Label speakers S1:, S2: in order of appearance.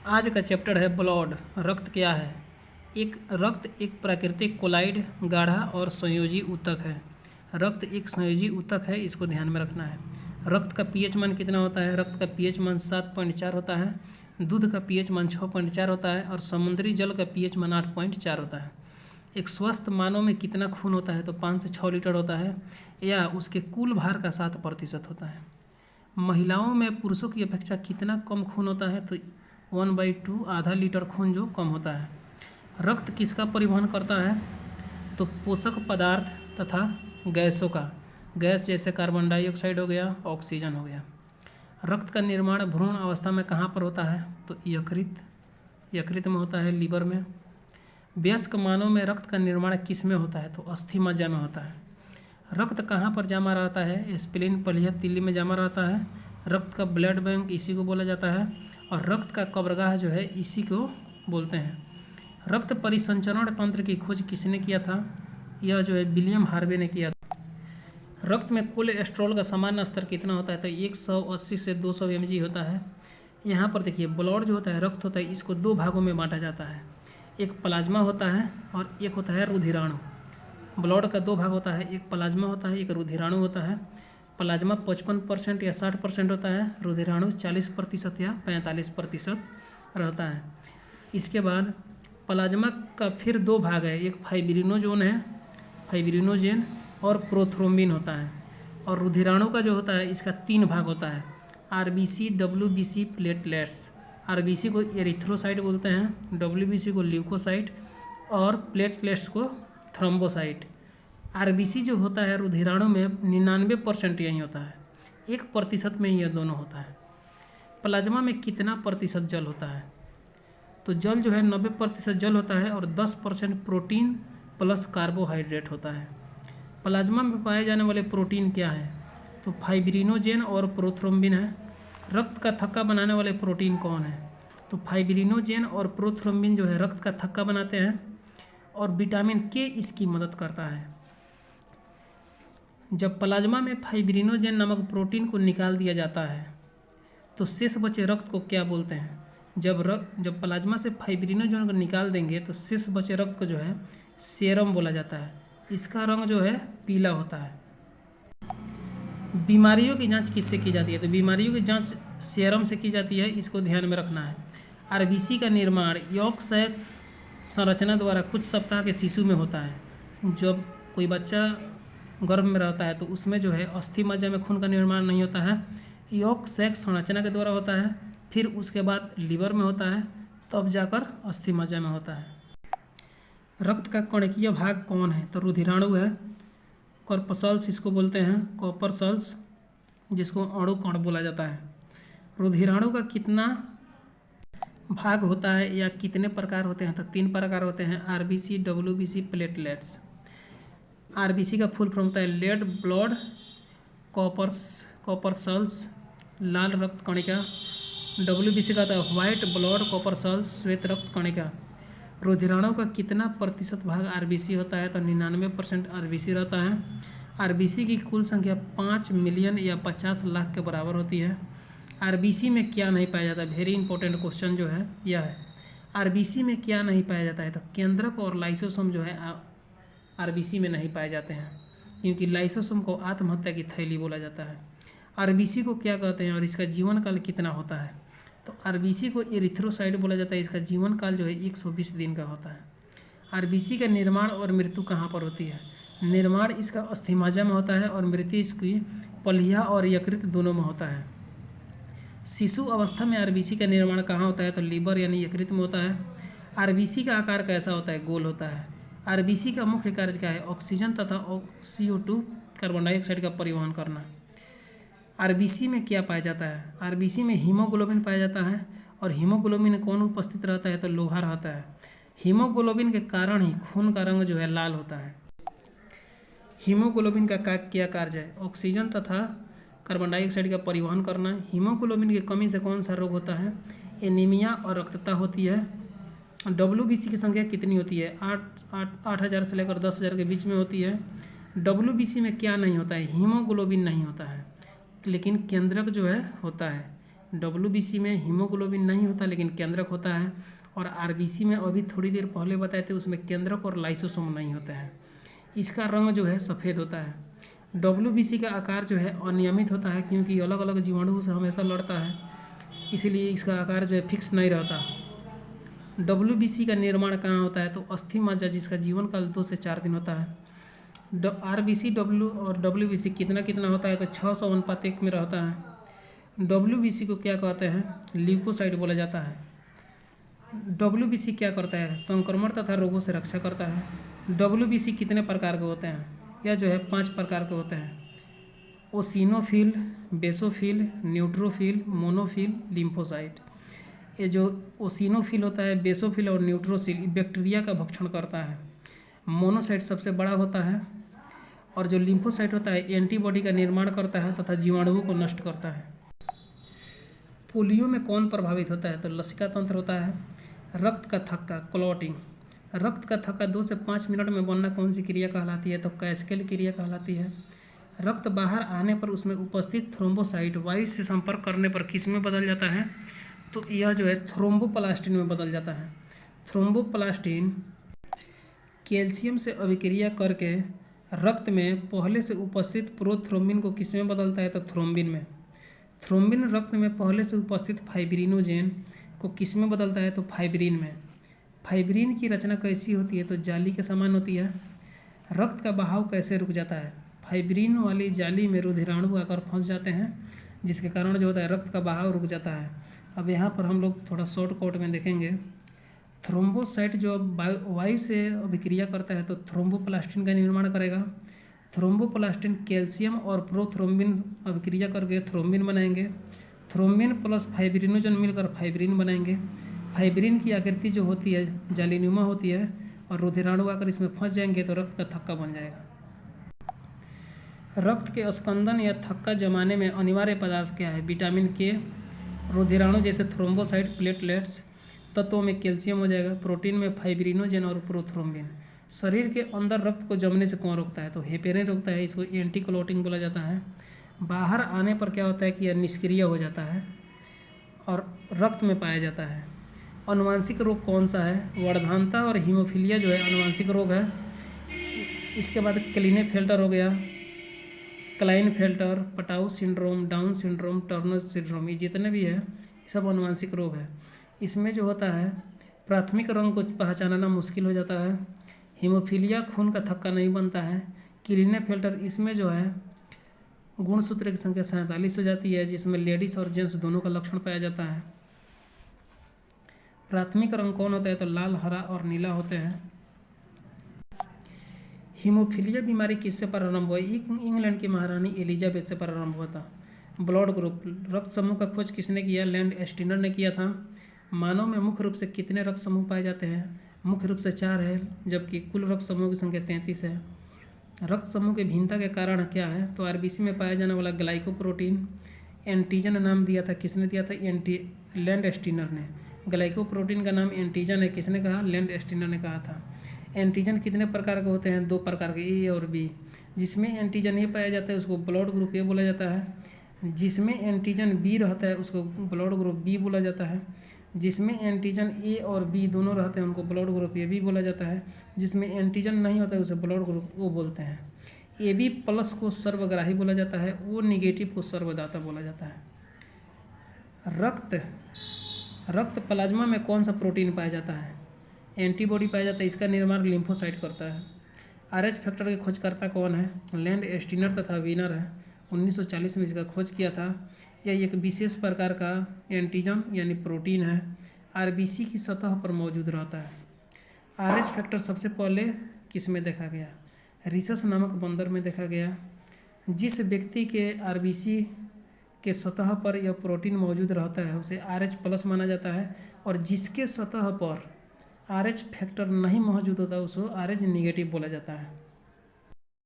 S1: आज का चैप्टर है ब्लड। रक्त क्या है? रक्त एक प्राकृतिक कोलाइड, गाढ़ा और संयोजी ऊतक है। रक्त एक संयोजी ऊतक है, इसको ध्यान में रखना है। रक्त का पीएच मान कितना होता है? रक्त का पीएच मान 7.4 होता है। दूध का पीएच मान 6.4 होता है और समुद्री जल का पीएच मान 8.4 होता है। एक स्वस्थ मानव में कितना खून होता है? तो 5 से 6 लीटर होता है, या उसके कुल भार का 7% होता है। महिलाओं में पुरुषों की अपेक्षा कितना कम खून होता है? तो 1/2, आधा लीटर खून जो कम होता है। रक्त किसका परिवहन करता है? तो पोषक पदार्थ तथा गैसों का। गैस जैसे कार्बन डाइऑक्साइड हो गया, ऑक्सीजन हो गया। रक्त का निर्माण भ्रूण अवस्था में कहाँ पर होता है? तो यकृत में होता है, लीवर में। वयस्क मानव में रक्त का निर्माण किस में होता है? तो अस्थि मज्जा में होता है। रक्त कहाँ पर जमा रहता है? स्प्लीन, पलिया, तिल्ली में जमा रहता है। रक्त का ब्लड बैंक इसी को बोला जाता है, और रक्त का कब्रगाह जो है इसी को बोलते हैं। रक्त परिसंचरण तंत्र की खोज किसने किया था? यह जो है विलियम हार्वे ने किया था। रक्त में कोलेस्ट्रॉल का सामान्य स्तर कितना होता है? तो 180 से 200 mg होता है। यहाँ पर देखिए, ब्लड जो होता है, रक्त होता है, इसको दो भागों में बांटा जाता है। एक प्लाज्मा होता है और एक होता है रुधिराणु। ब्लड का दो भाग होता है, एक प्लाज्मा होता है, एक रुधिराणु होता है। प्लाज्मा 55% या 60% होता है, रुधिराणु 40% या 45% रहता है। इसके बाद प्लाज्मा का फिर दो भाग है, एक फाइब्रिनोजेन और प्रोथ्रोम्बिन होता है। और रुधिराणु का जो होता है, इसका 3 भाग होता है, आरबीसी, डब्ल्यूबीसी, प्लेटलेट्स। आरबीसी को एरिथ्रोसाइट बोलते हैं, डब्ल्यूबीसी को ल्यूकोसाइट और प्लेटलेट्स को थ्रोम्बोसाइट। आरबीसी जो होता है रुधिराणु में 99% यही होता है, 1% में यह दोनों होता है। प्लाज्मा में कितना प्रतिशत जल होता है? तो जल जो है 90% जल होता है और 10% प्रोटीन प्लस कार्बोहाइड्रेट होता है। प्लाज्मा में पाए जाने वाले प्रोटीन क्या है? तो फाइब्रिनोजेन और प्रोथ्रोम्बिन है। रक्त का थक्का बनाने वाले प्रोटीन कौन है? तो फाइब्रिनोजेन और प्रोथ्रोम्बिन जो है रक्त का थक्का बनाते हैं, और विटामिन के इसकी मदद करता है। जब प्लाज्मा में फाइब्रिनोजेन नामक प्रोटीन को निकाल दिया जाता है तो शेष बचे रक्त को क्या बोलते हैं? जब प्लाज्मा से फाइब्रिनोजेन को निकाल देंगे तो शेष बचे रक्त को जो है सेरम बोला जाता है। इसका रंग जो है पीला होता है। बीमारियों की जांच किससे की जाती है? तो बीमारियों की जांच सेरम से की जाती है, इसको ध्यान में रखना है। आरबीसी का निर्माण यौगिक संरचना द्वारा कुछ सप्ताह के शिशु में होता है। जब कोई बच्चा गर्भ में रहता है तो उसमें जो है अस्थि मज्जा में खून का निर्माण नहीं होता है, यौगिक संरचना के द्वारा होता है। फिर उसके बाद लीवर में होता है, तब जाकर अस्थि मज्जा में होता है। रक्त का कणकीय भाग कौन है? तो रुधिराणु है, कॉर्पसल्स इसको बोलते हैं, कॉर्पसल्स, जिसको अणु कण बोला जाता है। रुधिराणु का कितना भाग होता है या कितने प्रकार होते हैं? तो 3 प्रकार होते हैं, आरबीसी, डब्ल्यूबीसी, प्लेटलेट्स। आरबीसी का फुल फॉर्म होता है रेड ब्लड कॉर्पसल्स, लाल रक्त कणिका। डब्ल्यूबीसी का होता है व्हाइट ब्लड कॉर्पसल्स, श्वेत रक्त कणिका। रुधिराणु का कितना प्रतिशत भाग आरबीसी होता है? तो 99% आरबीसी रहता है। आरबीसी की कुल संख्या 5 मिलियन या 50 लाख के बराबर होती है। आरबीसी में क्या नहीं पाया जाता? वेरी इंपॉर्टेंट क्वेश्चन जो है यह है, आरबीसी में क्या नहीं पाया जाता है? तो केंद्रक और लाइसोसोम जो है आरबीसी में नहीं पाए जाते हैं, क्योंकि लाइसोसोम को आत्महत्या की थैली बोला जाता है। आरबीसी को क्या कहते हैं और इसका जीवन काल कितना होता है? तो आरबीसी को एरिथ्रोसाइट बोला जाता है, इसका जीवन काल जो है 120 दिन का होता है। आरबीसी का निर्माण और मृत्यु कहाँ पर होती है? निर्माण इसका अस्थि मज्जा में होता है और मृत्यु इसकी पलिया और यकृत दोनों में होता है। शिशु अवस्था में आरबीसी का निर्माण कहाँ होता है? तो लीवर यानी यकृत में होता है। आरबीसी का आकार कैसा होता है? गोल होता है। आरबीसी का मुख्य कार्य क्या है? ऑक्सीजन तथा CO2 कार्बन डाइऑक्साइड का परिवहन करना। आरबीसी में क्या पाया जाता है? आरबीसी में हीमोग्लोबिन पाया जाता है, और हीमोग्लोबिन कौन उपस्थित रहता है? तो लोहा रहता है। हीमोग्लोबिन के कारण ही खून का रंग जो है लाल होता है। हीमोग्लोबिन का क्या कार्य है? ऑक्सीजन तथा कार्बन डाइऑक्साइड का परिवहन करना। हीमोग्लोबिन की कमी से कौन सा रोग होता है? एनीमिया और रक्तता होती है। डब्ल्यूबीसी की संख्या कितनी होती है? 8,000 से लेकर 10,000 के बीच में होती है। डब्ल्यूबीसी में क्या नहीं होता है? हीमोग्लोबिन नहीं होता है, लेकिन केंद्रक जो है होता है। WBC में हीमोग्लोबिन नहीं होता लेकिन केंद्रक होता है, और RBC में अभी थोड़ी देर पहले बताए थे उसमें केंद्रक और लाइसोसोम नहीं होता है। इसका रंग जो है सफ़ेद होता है। WBC का आकार जो है अनियमित होता है क्योंकि अलग अलग जीवाणुओं से हमेशा लड़ता है, इसीलिए इसका आकार जो है फिक्स नहीं रहता। WBC का निर्माण कहाँ होता है? तो अस्थि मज्जा, जिसका जीवन काल 2 से 4 दिन होता है। RBC और WBC कितना कितना होता है? तो 600:1 में रहता है। WBC को क्या कहते हैं? ल्यूकोसाइट बोला जाता है। WBC क्या करता है? संक्रमण तथा रोगों से रक्षा करता है। WBC कितने प्रकार के होते हैं? यह जो है 5 प्रकार के होते हैं। ओसिनोफिल, बेसोफिल, न्यूट्रोफिल, मोनोफिल, लिम्फोसाइट। ये जो ओसिनोफिल होता है, बेसोफिल और न्यूट्रोफिल बैक्टीरिया का भक्षण करता है। मोनोसाइट सबसे बड़ा होता है, और जो लिम्फोसाइट होता है एंटीबॉडी का निर्माण करता है तथा जीवाणुओं को नष्ट करता है। पोलियो में कौन प्रभावित होता है? तो लसिका तंत्र होता है। रक्त का थक्का, क्लॉटिंग। रक्त का थक्का 2 से 5 मिनट में बनना कौन सी क्रिया कहलाती है? तो कैस्केल क्रिया कहलाती है। रक्त बाहर आने पर उसमें उपस्थित थ्रोम्बोसाइट वायु से संपर्क करने पर किस में बदल जाता है? तो यह जो है थ्रोम्बोप्लास्टिन में बदल जाता है। थ्रोम्बोप्लास्टिन कैल्शियम से अभिक्रिया करके रक्त में पहले से उपस्थित प्रोथ्रोम्बिन को किस में बदलता है? तो थ्रोम्बिन में। थ्रोम्बिन रक्त में पहले से उपस्थित फाइब्रिनोजेन को किस में बदलता है? तो फाइब्रिन में। फाइब्रिन की रचना कैसी होती है? तो जाली के समान होती है। रक्त का बहाव कैसे रुक जाता है? फाइब्रिन वाली जाली में रुधिराणु आकर फंस जाते हैं, जिसके कारण जो होता है रक्त का बहाव रुक जाता है। अब यहाँ पर हम लोग थोड़ा शॉर्टकट में देखेंगे। थ्रोम्बोसाइट जो वायु से अभिक्रिया करता है तो थ्रोम्बोप्लास्टिन का निर्माण करेगा। थ्रोम्बोप्लास्टिन कैल्शियम और प्रोथ्रोम्बिन अभिक्रिया करके थ्रोम्बिन बनाएंगे। थ्रोम्बिन प्लस फाइब्रिनोजन मिलकर फाइब्रिन बनाएंगे। फाइब्रिन की आकृति जो होती है जालीनुमा होती है, और रुधिराणु आकर इसमें फंस जाएंगे तो रक्त का थक्का बन जाएगा। रक्त के स्कंदन या थक्का जमाने में अनिवार्य पदार्थ क्या है? विटामिन के, रुधिराणु जैसे थ्रोम्बोसाइट, प्लेटलेट्स, तत्वों में कैल्शियम हो जाएगा, प्रोटीन में फाइब्रिनोजेन और प्रोथ्रोम्बिन। शरीर के अंदर रक्त को जमने से कौन रोकता है? तो हेपेरिन रोकता है, इसको एंटी क्लॉटिंग बोला जाता है। बाहर आने पर क्या होता है कि यह निष्क्रिय हो जाता है और रक्त में पाया जाता है। अनुवांशिक रोग कौन सा है? वर्धानता और हीमोफीलिया जो है अनुवांशिक रोग है। इसके बाद क्लिनेफेल्टर हो गया, Klinefelter, Patau syndrome, down syndrome, Turner syndrome, ये जितने भी है ये सब अनुवांशिक रोग है। इसमें जो होता है प्राथमिक रंग को पहचानना मुश्किल हो जाता है। हीमोफीलिया खून का थक्का नहीं बनता है। क्लिनेफेल्टर इसमें जो है गुणसूत्र की संख्या 47 हो जाती है, जिसमें लेडीज और जेंट्स दोनों का लक्षण पाया जाता है। प्राथमिक रंग कौन होता है? तो लाल, हरा और नीला होते हैं। हीमोफीलिया बीमारी किससे प्रारंभ हुई? इंग्लैंड की महारानी एलिजाबेथ से प्रारंभ हुआ था। ब्लड ग्रुप, रक्त समूह का खोज किसने किया? लैंड एस्टिनर ने किया था। मानव में मुख्य रूप से कितने रक्त समूह पाए जाते हैं? मुख्य रूप से 4 है, जबकि कुल रक्त समूह की संख्या 33 है। रक्त समूह की भिन्नता के कारण क्या है? तो RBC में पाया जाने वाला ग्लाइकोप्रोटीन। एंटीजन नाम दिया था, किसने दिया था? लैंड एस्टिनर ने। ग्लाइकोप्रोटीन का नाम एंटीजन है, किसने कहा? लैंड एस्टिनर ने कहा था। एंटीजन कितने प्रकार के होते हैं? 2 प्रकार के, ए और बी। जिसमें एंटीजन ए पाया जाता है उसको ब्लड ग्रुप ए बोला जाता है। जिसमें एंटीजन बी रहता है उसको ब्लड ग्रुप बी बोला जाता है। जिसमें एंटीजन ए और बी दोनों रहते हैं उनको ब्लड ग्रुप ए बी बोला जाता है। जिसमें एंटीजन नहीं होता है उसे ब्लड ग्रुप ओ बोलते हैं। AB प्लस को सर्वग्राही बोला जाता है, O निगेटिव को सर्वदाता बोला जाता है। रक्त प्लाज्मा में कौन सा प्रोटीन पाया जाता है? एंटीबॉडी पाया जाता है, इसका निर्माण लिम्फोसाइट करता है। RH फैक्टर के खोजकर्ता कौन है? लैंड एस्टिनर तथा वीनर है। 1940 में इसका खोज किया था। यह एक विशेष प्रकार का एंटीजन यानी प्रोटीन है, RBC की सतह पर मौजूद रहता है। RH फैक्टर सबसे पहले किस में देखा गया? रिसस नामक बंदर में देखा गया। जिस व्यक्ति के RBC के सतह पर यह प्रोटीन मौजूद रहता है उसे RH प्लस माना जाता है, और जिसके सतह पर RH फैक्टर नहीं मौजूद होता उसको RH निगेटिव बोला जाता है।